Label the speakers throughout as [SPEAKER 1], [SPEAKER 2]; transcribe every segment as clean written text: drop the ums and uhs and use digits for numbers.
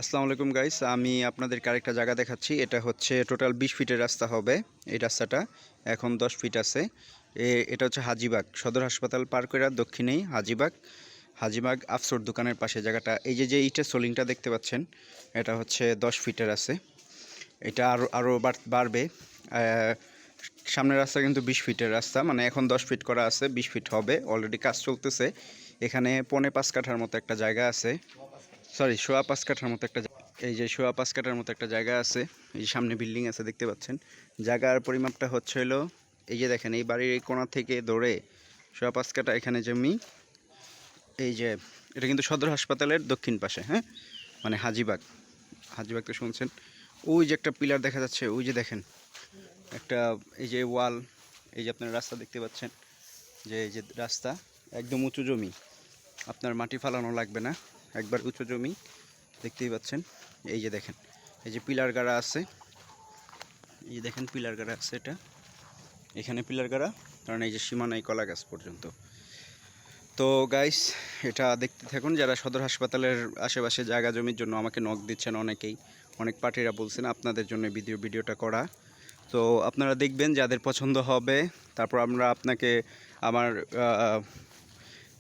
[SPEAKER 1] আসসালামু আলাইকুম গাইস, আমি আপনাদেরকে আরেকটা জায়গা দেখাচ্ছি। এটা হচ্ছে টোটাল 20 ফিটের রাস্তা হবে। এই রাস্তাটা এখন 10 ফিট আছে। এটা হচ্ছে হাজীবাগ সদর হাসপাতাল পার করে দক্ষিণেই হাজীবাগ আফসর দোকানের পাশে জায়গাটা। এই যে ইটের সোলিংটা দেখতে পাচ্ছেন, এটা হচ্ছে 10 ফিটের আছে। এটা আরও বাড়বে। সামনের রাস্তা কিন্তু 20 ফিটের রাস্তা, মানে এখন 10 ফিট করা আছে, 20 ফিট হবে। অলরেডি কাজ চলতেছে। এখানে 4.5 কাঠার মতো একটা জায়গা আছে, সরি 5.25 কাঠার মতো একটা, এই যে 5.25 কাঠার মতো একটা জায়গা আছে। এই যে সামনে বিল্ডিং আছে দেখতে পাচ্ছেন। জায়গার পরিমাপটা হচ্ছে হলো, এই যে দেখেন, এই বাড়ির এই কোণা থেকে ধরে 5.25 কাঠা এখানে জমি। এই যে এটা কিন্তু সদর হাসপাতালের দক্ষিণ পাশে, হ্যাঁ, মানে হাজীবাগ তো শুনছেন। ওই যে একটা পিলার দেখা যাচ্ছে, ওই যে দেখেন একটা, এই যে ওয়াল, এই যে আপনার রাস্তা দেখতে পাচ্ছেন, যে এই যে রাস্তা একদম উঁচু জমি, আপনার মাটি ফালানো লাগবে না, একবার উঁচু জমি দেখতেই পাচ্ছেন। এই যে দেখেন, এই যে পিলার গাড়া আছে, এই যে দেখেন পিলার গাড়া আছে, এটা এখানে পিলার গাড়া, কারণ এই যে সীমানায় কলা গাছ পর্যন্ত। তো গাইস, এটা দেখতে থাকুন। যারা সদর হাসপাতালের আশেপাশে জায়গা জমির জন্য আমাকে নক দিচ্ছেন অনেকেই, অনেক পার্টিরা বলছেন আপনাদের জন্য ভিডিওটা করা। তো আপনারা দেখবেন, যাদের পছন্দ হবে তারপর আমরা আপনাকে, আমার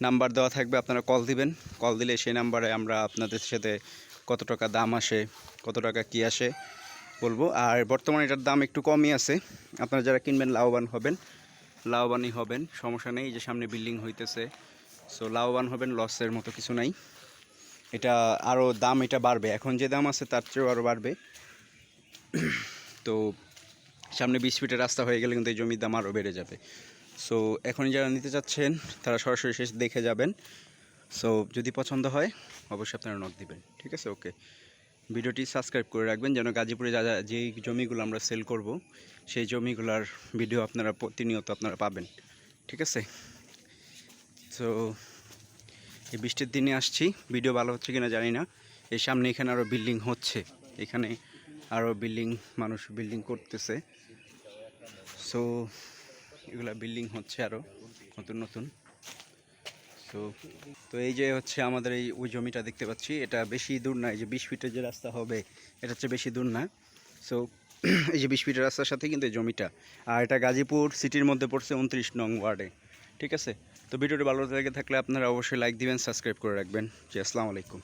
[SPEAKER 1] নাম্বার দেওয়া থাকবে, আপনারা কল দিবেন। কল দিলে সেই নাম্বারে আমরা আপনাদের সাথে কত টাকা দাম আসে, কত টাকা কী আসে বলবো। আর বর্তমানে এটার দাম একটু কমই আছে। আপনারা যারা কিনবেন লাভবানই হবেন, সমস্যা নেই। এই যে সামনে বিল্ডিং হইতেছে, সো লাভবান হবেন, লসের মতো কিছু নাই। এটা আরও দাম, এটা বাড়বে, এখন যে দাম আছে তার চেয়েও আরও বাড়বে। তো সামনে 20 ফিটের রাস্তা হয়ে গেলে কিন্তু এই জমির দাম আরও বেড়ে যাবে। সো এখন যারা নিতে চাচ্ছেন তারা সরাসরি শেষ দেখে যাবেন। সো যদি পছন্দ হয় অবশ্যই আপনারা নক দিবেন, ঠিক আছে? ওকে, ভিডিওটি সাবস্ক্রাইব করে রাখবেন, যেন গাজীপুরে যেই জমিগুলো আমরা সেল করব সেই জমিগুলোর ভিডিও আপনারা প্রতিনিয়ত আপনারা পাবেন, ঠিক আছে? সো এই বৃষ্টির দিনে আসছি, ভিডিও ভালো হচ্ছে কিনা জানি না। এই সামনে এখানে আরও বিল্ডিং হচ্ছে, এখানে আরও মানুষ বিল্ডিং করতেছে। সো এগুলা বিল্ডিং হচ্ছে আরও নতুন। তো তো এই যে হচ্ছে আমাদের ওই জমিটা দেখতে পাচ্ছি, এটা বেশি দূর না। এই যে 20 ফিটের যে রাস্তা হবে, এটা হচ্ছে বেশি দূর না। সো এই যে 20 ফিটের রাস্তার সাথে কিন্তু এই জমিটা, আর এটা গাজীপুর সিটির মধ্যে পড়ছে 29 নং ওয়ার্ডে, ঠিক আছে? তো ভিডিওটি ভালো লেগে থাকলে আপনারা অবশ্যই লাইক দিবেন, সাবস্ক্রাইব করে রাখবেন। জি, আসসালামু আলাইকুম।